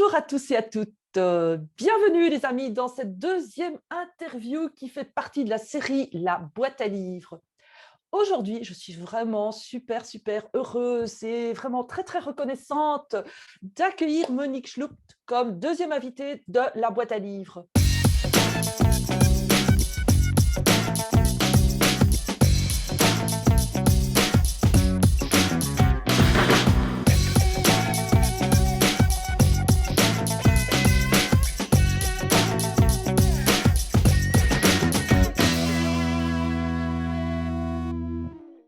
Bonjour à tous et à toutes. Bienvenue les amis dans cette deuxième interview qui fait partie de la série La boîte à livres. Aujourd'hui, je suis vraiment super heureuse et vraiment très reconnaissante d'accueillir Monique Schlupt comme deuxième invitée de La boîte à livres.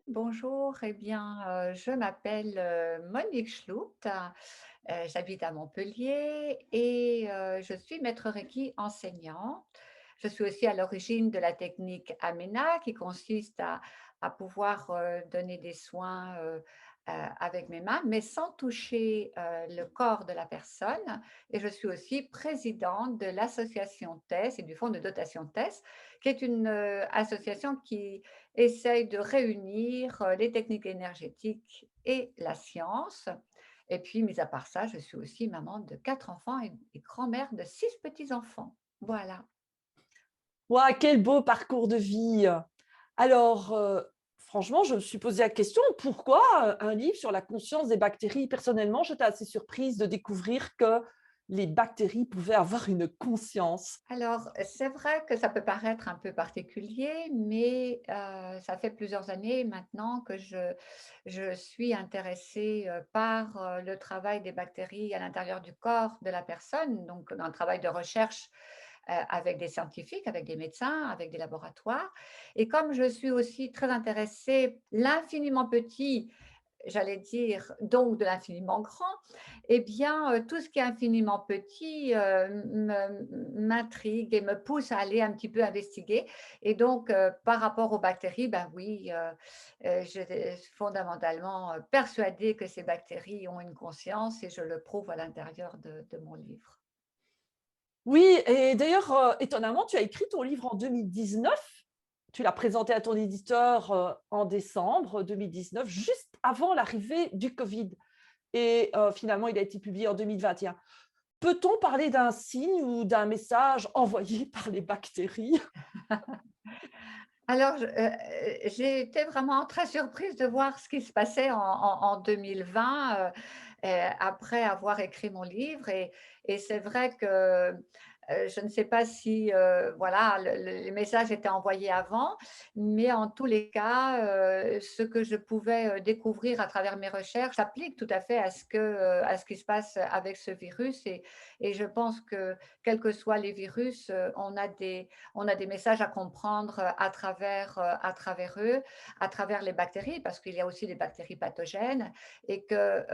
Bonjour, je m'appelle Monique Schlupt, j'habite à Montpellier et je suis maître Reiki enseignant. Je suis aussi à l'origine de la technique Amena qui consiste à pouvoir donner des soins avec mes mains, mais sans toucher le corps de la personne. Et je suis aussi présidente de l'association TESS et du fonds de dotation TESS, qui est une association qui essaye de réunir les techniques énergétiques et la science. Et puis, mis à part ça, je suis aussi maman de 4 enfants et grand-mère de 6 petits-enfants. Voilà. Ouah, quel beau parcours de vie! Alors, franchement, je me suis posé la question, pourquoi un livre sur la conscience des bactéries? Personnellement, j'étais assez surprise de découvrir que les bactéries pouvaient avoir une conscience. Alors, c'est vrai que ça peut paraître un peu particulier, mais ça fait plusieurs années maintenant que je suis intéressée, par, le travail des bactéries à l'intérieur du corps de la personne, donc un travail de recherche, avec des scientifiques, avec des médecins, avec des laboratoires. Et comme je suis aussi très intéressée l'infiniment petit, j'allais dire, donc de l'infiniment grand, eh bien, tout ce qui est infiniment petit, m'intrigue et me pousse à aller un petit peu investiguer. Et donc, par rapport aux bactéries, ben oui, je suis fondamentalement, persuadée que ces bactéries ont une conscience et je le prouve à l'intérieur de mon livre. Oui, et d'ailleurs, étonnamment, tu as écrit ton livre en 2019. Tu l'as présenté à ton éditeur en décembre 2019, juste avant l'arrivée du Covid. Et finalement, il a été publié en 2021. Peut-on parler d'un signe ou d'un message envoyé par les bactéries? Alors, j'ai été vraiment très surprise de voir ce qui se passait en 2020, après avoir écrit mon livre et c'est vrai que, je ne sais pas si, voilà, le les messages étaient envoyés avant, mais en tous les cas, ce que je pouvais, découvrir à travers mes recherches s'applique tout à fait à ce qui se passe avec ce virus et je pense que, quels que soient les virus, on a des messages à comprendre à travers eux, à travers les bactéries, parce qu'il y a aussi des bactéries pathogènes, et que,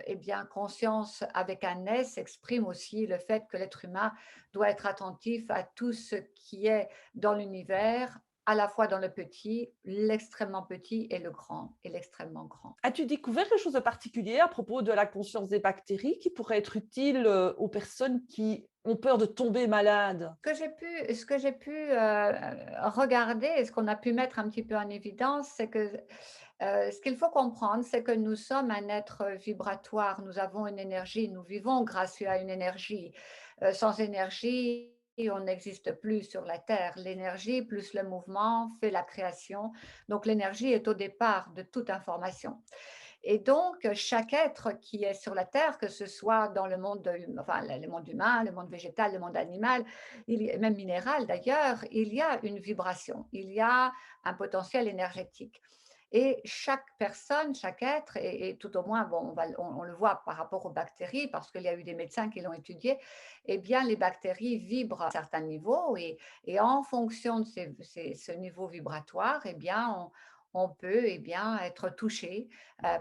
eh bien, conscience avec un S exprime aussi le fait que l'être humain doit être attentif à tout ce qui est dans l'univers, à la fois dans le petit, l'extrêmement petit et le grand et l'extrêmement grand. As-tu découvert quelque chose de particulier à propos de la conscience des bactéries qui pourrait être utile aux personnes qui ont peur de tomber malades? Ce que j'ai pu, regarder et ce qu'on a pu mettre un petit peu en évidence, c'est que, ce qu'il faut comprendre, c'est que nous sommes un être vibratoire. Nous avons une énergie, nous vivons grâce à une énergie. Sans énergie, on n'existe plus sur la terre. L'énergie plus le mouvement fait la création. Donc l'énergie est au départ de toute information. Et donc, chaque être qui est sur la terre, que ce soit dans le monde, enfin, le monde humain, le monde végétal, le monde animal, même minéral d'ailleurs, il y a une vibration, il y a un potentiel énergétique. Et chaque personne, chaque être, et tout au moins, bon, on le voit par rapport aux bactéries, parce qu'il y a eu des médecins qui l'ont étudié, eh bien, les bactéries vibrent à un certain niveau et en fonction de ce niveau vibratoire, eh bien, on peut eh bien, être touché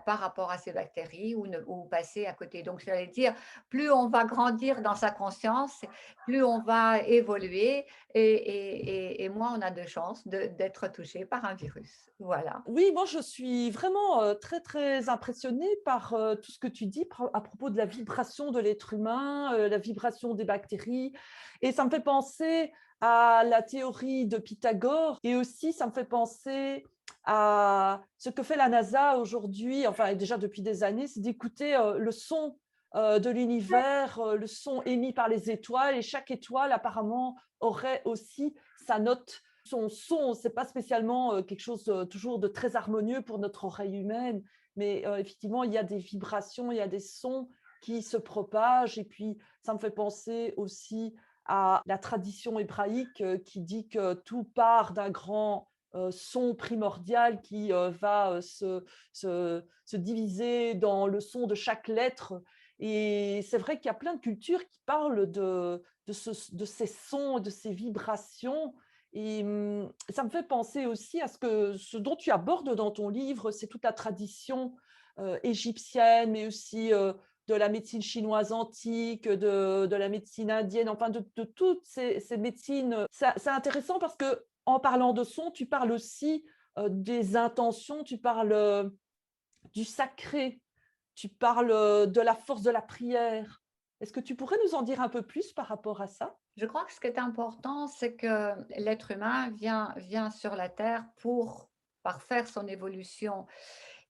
par rapport à ces bactéries ou passer à côté. Donc, j'allais dire, plus on va grandir dans sa conscience, plus on va évoluer et moins on a de chances d'être touché par un virus. Voilà. Oui, moi je suis vraiment très impressionnée par tout ce que tu dis à propos de la vibration de l'être humain, la vibration des bactéries. Et ça me fait penser à la théorie de Pythagore et aussi ça me fait penser à ce que fait la NASA aujourd'hui, enfin et déjà depuis des années, c'est d'écouter le son de l'univers, le son émis par les étoiles, et chaque étoile apparemment aurait aussi sa note. Son son, c'est pas spécialement quelque chose toujours de très harmonieux pour notre oreille humaine, mais effectivement, il y a des vibrations, il y a des sons qui se propagent. Et puis, ça me fait penser aussi à la tradition hébraïque qui dit que tout part d'un grand son primordial qui va se diviser dans le son de chaque lettre. Et c'est vrai qu'il y a plein de cultures qui parlent de ces sons, de ces vibrations. Et ça me fait penser aussi à ce dont tu abordes dans ton livre, c'est toute la tradition égyptienne, mais aussi de la médecine chinoise antique, de la médecine indienne, enfin de toutes ces médecines. C'est intéressant parce que en parlant de son, tu parles aussi des intentions, tu parles du sacré, tu parles de la force de la prière. Est-ce que tu pourrais nous en dire un peu plus par rapport à ça? Je crois que ce qui est important, c'est que l'être humain vient sur la Terre pour parfaire son évolution.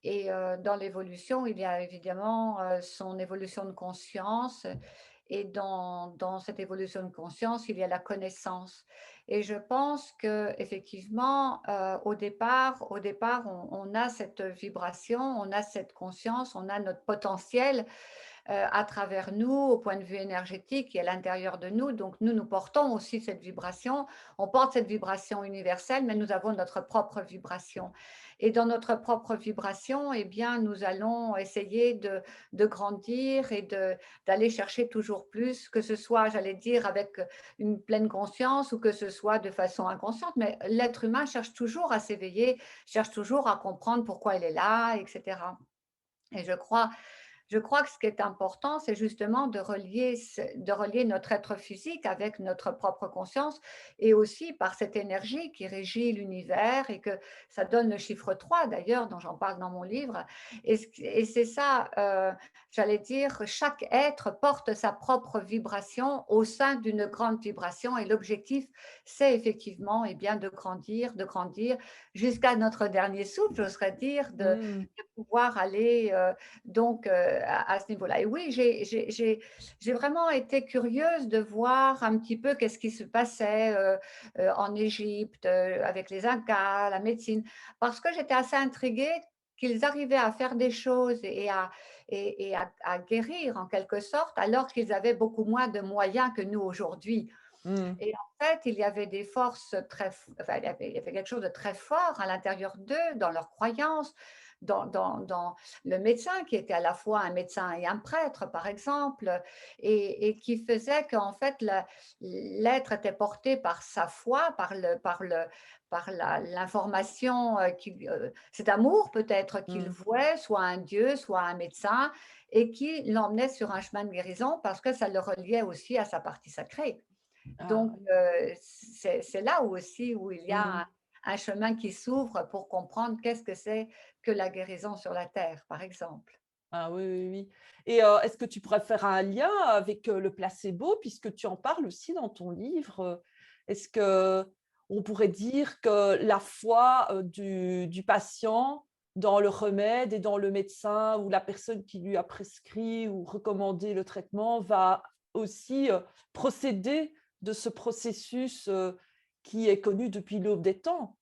Et dans l'évolution, il y a évidemment son évolution de conscience. Et dans cette évolution de conscience, il y a la connaissance. Et je pense que effectivement, au départ, on a cette vibration, on a cette conscience, on a notre potentiel à travers nous, au point de vue énergétique qui est à l'intérieur de nous. Donc, nous portons aussi cette vibration. On porte cette vibration universelle, mais nous avons notre propre vibration. Et dans notre propre vibration, eh bien, nous allons essayer de grandir et d'aller chercher toujours plus, que ce soit, j'allais dire, avec une pleine conscience ou que ce soit de façon inconsciente. Mais l'être humain cherche toujours à s'éveiller, cherche toujours à comprendre pourquoi il est là, etc. Et je crois que ce qui est important, c'est justement de relier notre être physique avec notre propre conscience et aussi par cette énergie qui régit l'univers et que ça donne le chiffre 3 d'ailleurs, dont j'en parle dans mon livre. Et c'est ça, j'allais dire, chaque être porte sa propre vibration au sein d'une grande vibration et l'objectif, c'est effectivement eh bien, de grandir jusqu'à notre dernier souffle, j'oserais dire, de, Mmh. de pouvoir aller donc, à ce niveau-là. Et oui, j'ai vraiment été curieuse de voir un petit peu qu'est-ce qui se passait en Égypte, avec les Incas, la médecine, parce que j'étais assez intriguée qu'ils arrivaient à faire des choses et à guérir en quelque sorte, alors qu'ils avaient beaucoup moins de moyens que nous aujourd'hui. Mmh. Et en fait, il y avait des forces enfin, il y avait quelque chose de très fort à l'intérieur d'eux, dans leurs croyances, dans le médecin qui était à la fois un médecin et un prêtre, par exemple, et qui faisait qu'en fait, l'être était porté par sa foi, l'information, cet amour peut-être qu'il Mmh. vouait, soit un Dieu, soit un médecin, et qui l'emmenait sur un chemin de guérison parce que ça le reliait aussi à sa partie sacrée. Ah Donc, oui. c'est là où aussi où il y a Mmh. un chemin qui s'ouvre pour comprendre qu'est-ce que c'est que la guérison sur la terre, par exemple. Ah oui, oui, oui. Et est-ce que tu pourrais faire un lien avec le placebo, puisque tu en parles aussi dans ton livre? Est-ce que on pourrait dire que la foi du patient dans le remède et dans le médecin ou la personne qui lui a prescrit ou recommandé le traitement va aussi procéder de ce processus qui est connu depuis l'aube des temps?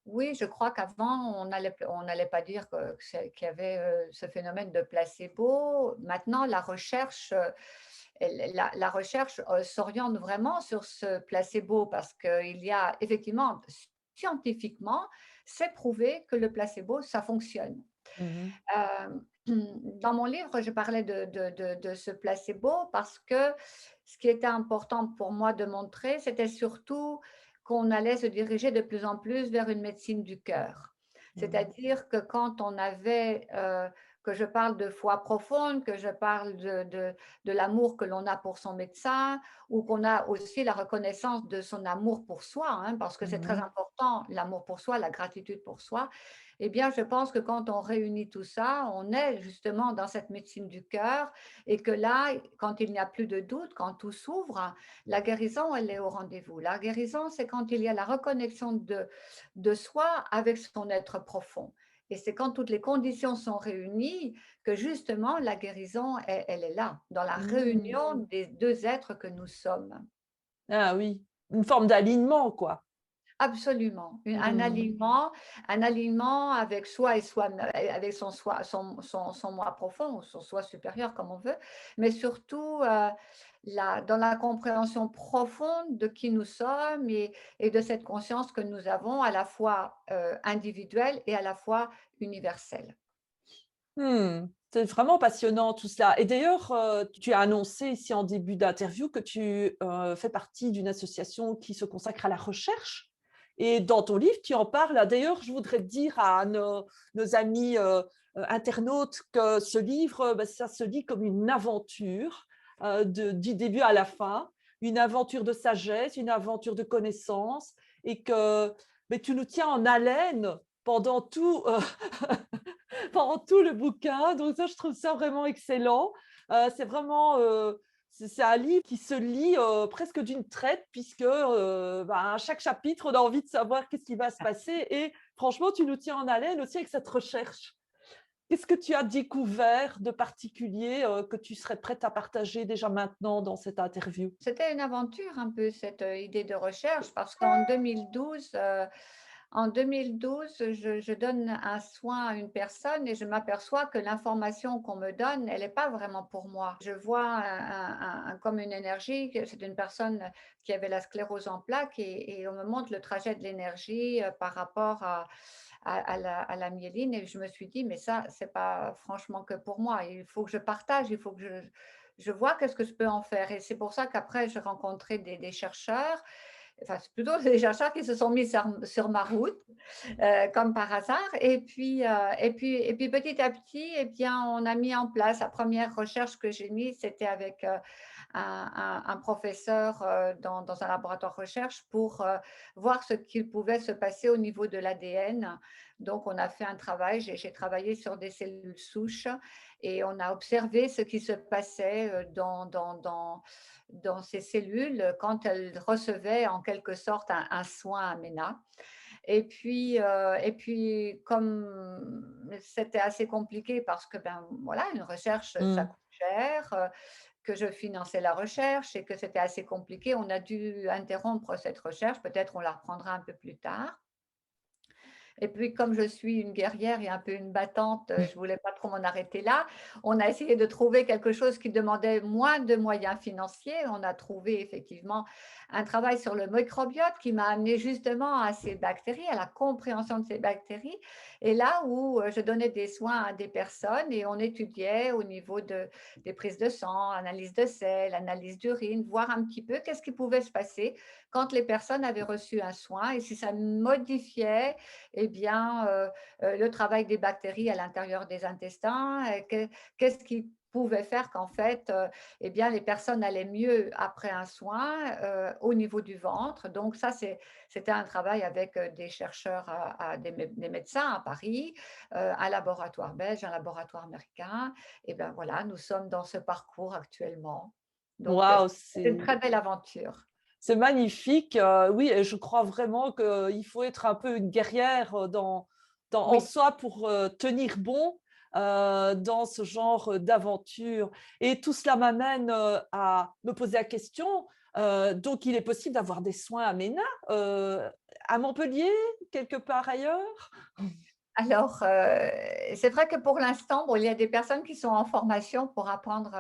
Oui, je crois qu'avant, on n'allait pas dire qu'il y avait ce phénomène de placebo. Maintenant, la recherche s'oriente vraiment sur ce placebo parce qu'il y a effectivement, scientifiquement, c'est prouvé que le placebo, ça fonctionne. Mmh. Hem, dans mon livre, je parlais de ce placebo parce que ce qui était important pour moi de montrer, c'était surtout qu'on allait se diriger de plus en plus vers une médecine du cœur. Mmh. C'est-à-dire que quand on avait, que je parle de foi profonde, que je parle de l'amour que l'on a pour son médecin ou qu'on a aussi la reconnaissance de son amour pour soi, hein, parce que c'est très Mmh. important, l'amour pour soi, la gratitude pour soi. Eh bien, je pense que quand on réunit tout ça, on est justement dans cette médecine du cœur et que là, quand il n'y a plus de doute, quand tout s'ouvre, la guérison, elle est au rendez-vous. La guérison, c'est quand il y a la reconnexion de soi avec son être profond. Et c'est quand toutes les conditions sont réunies que justement la guérison, elle est là, dans la Mmh. réunion des 2 êtres que nous sommes. Ah oui, une forme d'alignement, quoi. Absolument, Mmh. un alignement avec soi et soi avec son soi, son moi profond ou son soi supérieur comme on veut, mais surtout, dans la compréhension profonde de qui nous sommes et de cette conscience que nous avons à la fois, individuelle et à la fois universelle. Mmh. C'est vraiment passionnant tout cela et d'ailleurs, tu as annoncé ici en début d'interview que tu, fais partie d'une association qui se consacre à la recherche et dans ton livre, tu en parles. D'ailleurs, je voudrais dire à nos amis, internautes que ce livre, bah, ça se lit comme une aventure, du début à la fin, une aventure de sagesse, une aventure de connaissance et que, beh, tu nous tiens en haleine pendant tout, pendant tout le bouquin, donc ça, je trouve ça vraiment excellent. C'est vraiment, c'est un livre qui se lit, presque d'une traite puisque, bah, à chaque chapitre, on a envie de savoir qu'est-ce qui va se passer et franchement, tu nous tiens en haleine aussi avec cette recherche. Qu'est-ce que tu as découvert de particulier, que tu serais prête à partager déjà maintenant dans cette interview? C'était une aventure un peu cette, idée de recherche parce qu'en 2012, je donne un soin à une personne et je m'aperçois que l'information qu'on me donne, elle est pas vraiment pour moi. Je vois comme une énergie, que c'est une personne qui avait la sclérose en plaques et on me montre le trajet de l'énergie, par rapport à la myéline et je me suis dit: «Mais ça, c'est pas franchement que pour moi. Il faut que je partage, il faut que je vois qu'est-ce que je peux en faire» et c'est pour ça qu'après j'ai rencontré des chercheurs, enfin, c'est plutôt des chercheurs qui se sont mis sur ma route, comme par hasard et puis petit à petit et bien, on a mis en place la première recherche que j'ai mise, c'était avec, un professeur, dans un laboratoire recherche pour, voir ce qu'il pouvait se passer au niveau de l'ADN. Donc on a fait un travail, j'ai travaillé sur des cellules souches et on a observé ce qui se passait, dans ces cellules quand elles recevaient en quelque sorte un soin à MENA. Et puis, comme c'était assez compliqué parce que, ben, voilà, une recherche, ça Mmh. coûte cher, que je finançais la recherche et que c'était assez compliqué, on a dû interrompre cette recherche. Peut-être on la reprendra un peu plus tard. Et puis, comme je suis une guerrière et un peu une battante, je voulais pas trop m'en arrêter là. On a essayé de trouver quelque chose qui demandait moins de moyens financiers. On a trouvé effectivement un travail sur le microbiote qui m'a amené justement à ces bactéries, à la compréhension de ces bactéries. Et là où je donnais des soins à des personnes et on étudiait au niveau des prises de sang, analyse de sel, analyse d'urine, voir un petit peu qu'est-ce qui pouvait se passer quand les personnes avaient reçu un soin et si ça modifiait eh bien, le travail des bactéries à l'intérieur des intestins, qu'est-ce qui pouvait faire qu'en fait, eh bien, les personnes allaient mieux après un soin, au niveau du ventre. Donc ça, c'était un travail avec, des chercheurs des médecins à Paris, un laboratoire belge, un laboratoire américain et ben, voilà, nous sommes dans ce parcours actuellement. Donc, Waouh, c'est une très belle aventure. c'est magnifique, oui et je crois vraiment qu'il faut être un peu une guerrière, en Oui. soi pour, tenir bon, dans ce genre, d'aventure et tout cela m'amène, à me poser la question, donc il est possible d'avoir des soins à Ménard, à Montpellier, quelque part ailleurs? Alors, c'est vrai que pour l'instant, bon, il y a des personnes qui sont en formation pour apprendre,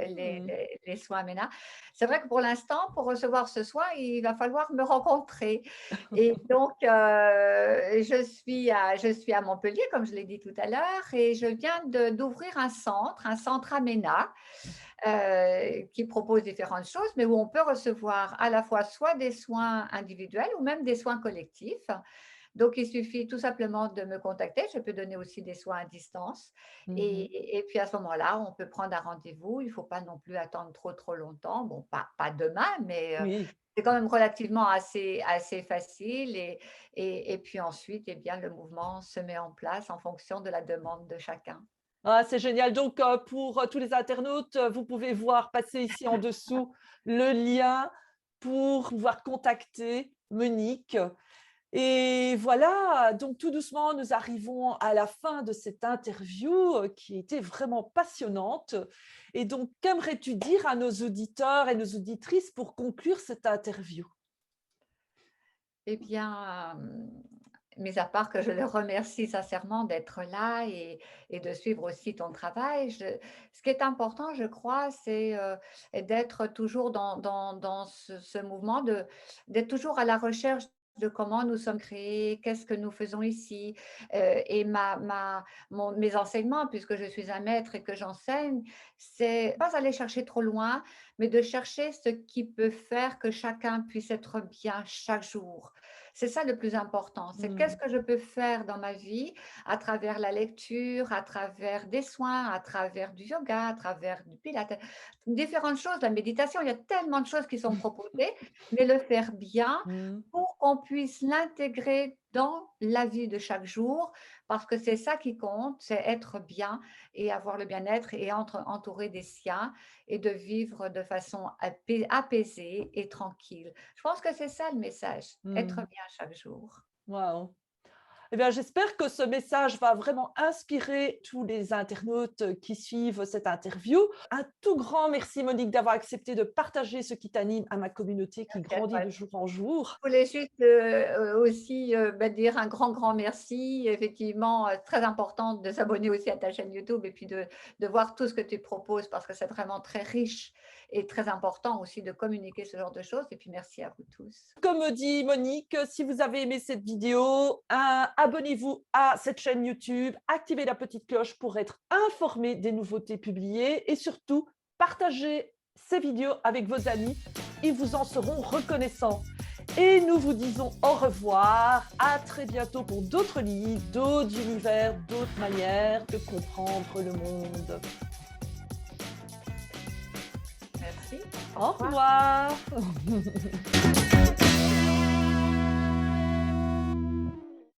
les Mmh. les soins MENA. C'est vrai que pour l'instant, pour recevoir ce soin, il va falloir me rencontrer et donc, je suis à Montpellier, comme je l'ai dit tout à l'heure et je viens d'ouvrir un centre à MENA, qui propose différentes choses, mais où on peut recevoir à la fois soit des soins individuels ou même des soins collectifs. Donc, il suffit tout simplement de me contacter. Je peux donner aussi des soins à distance. Mmh. Et puis à ce moment-là, on peut prendre un rendez-vous. Il ne faut pas non plus attendre trop, trop longtemps. Bon, pas demain, mais Oui. c'est quand même relativement assez facile. Et puis ensuite, eh bien, le mouvement se met en place en fonction de la demande de chacun. Ah, c'est génial. Donc, pour, tous les internautes, vous pouvez voir passer ici en dessous le lien pour pouvoir contacter Monique. Et voilà, donc tout doucement, nous arrivons à la fin de cette interview qui était vraiment passionnante. Et donc, qu'aimerais-tu dire à nos auditeurs et nos auditrices pour conclure cette interview? Eh bien, mis à part que je le remercie sincèrement d'être là et de suivre aussi ton travail, ce qui est important, je crois, c'est d'être toujours dans ce mouvement, d'être toujours à la recherche de comment nous sommes créés, qu'est-ce que nous faisons ici. Et mes enseignements, puisque je suis un maître et que j'enseigne, c'est pas aller chercher trop loin, mais de chercher ce qui peut faire que chacun puisse être bien chaque jour. C'est ça le plus important, c'est qu'est-ce Mm. que je peux faire dans ma vie à travers la lecture, à travers des soins, à travers du yoga, à travers du pilates, différentes choses, la méditation, il y a tellement de choses qui sont proposées, mais le faire bien Mm. pour qu'on puisse l'intégrer dans la vie de chaque jour, parce que c'est ça qui compte, c'est être bien et avoir le bien-être et être entouré des siens et de vivre de façon apaisée et tranquille. Je pense que c'est ça le message, être Mm. bien chaque jour. Wow. Eh bien, j'espère que ce message va vraiment inspirer tous les internautes qui suivent cette interview. Un tout grand merci, Monique, d'avoir accepté de partager ce qui t'anime à ma communauté qui Merci à grandit toi. de jour en jour. Je voulais juste aussi dire un grand, grand merci. Effectivement, très important de s'abonner aussi à ta chaîne YouTube et puis de voir tout ce que tu proposes parce que c'est vraiment très riche et très important aussi de communiquer ce genre de choses. Et puis merci à vous tous. Comme dit Monique, si vous avez aimé cette vidéo, abonnez-vous à cette chaîne YouTube, activez la petite cloche pour être informé des nouveautés publiées et surtout, partagez ces vidéos avec vos amis. Ils vous en seront reconnaissants. Et nous vous disons au revoir, à très bientôt pour d'autres livres, d'autres univers, d'autres manières de comprendre le monde. Merci. Au revoir.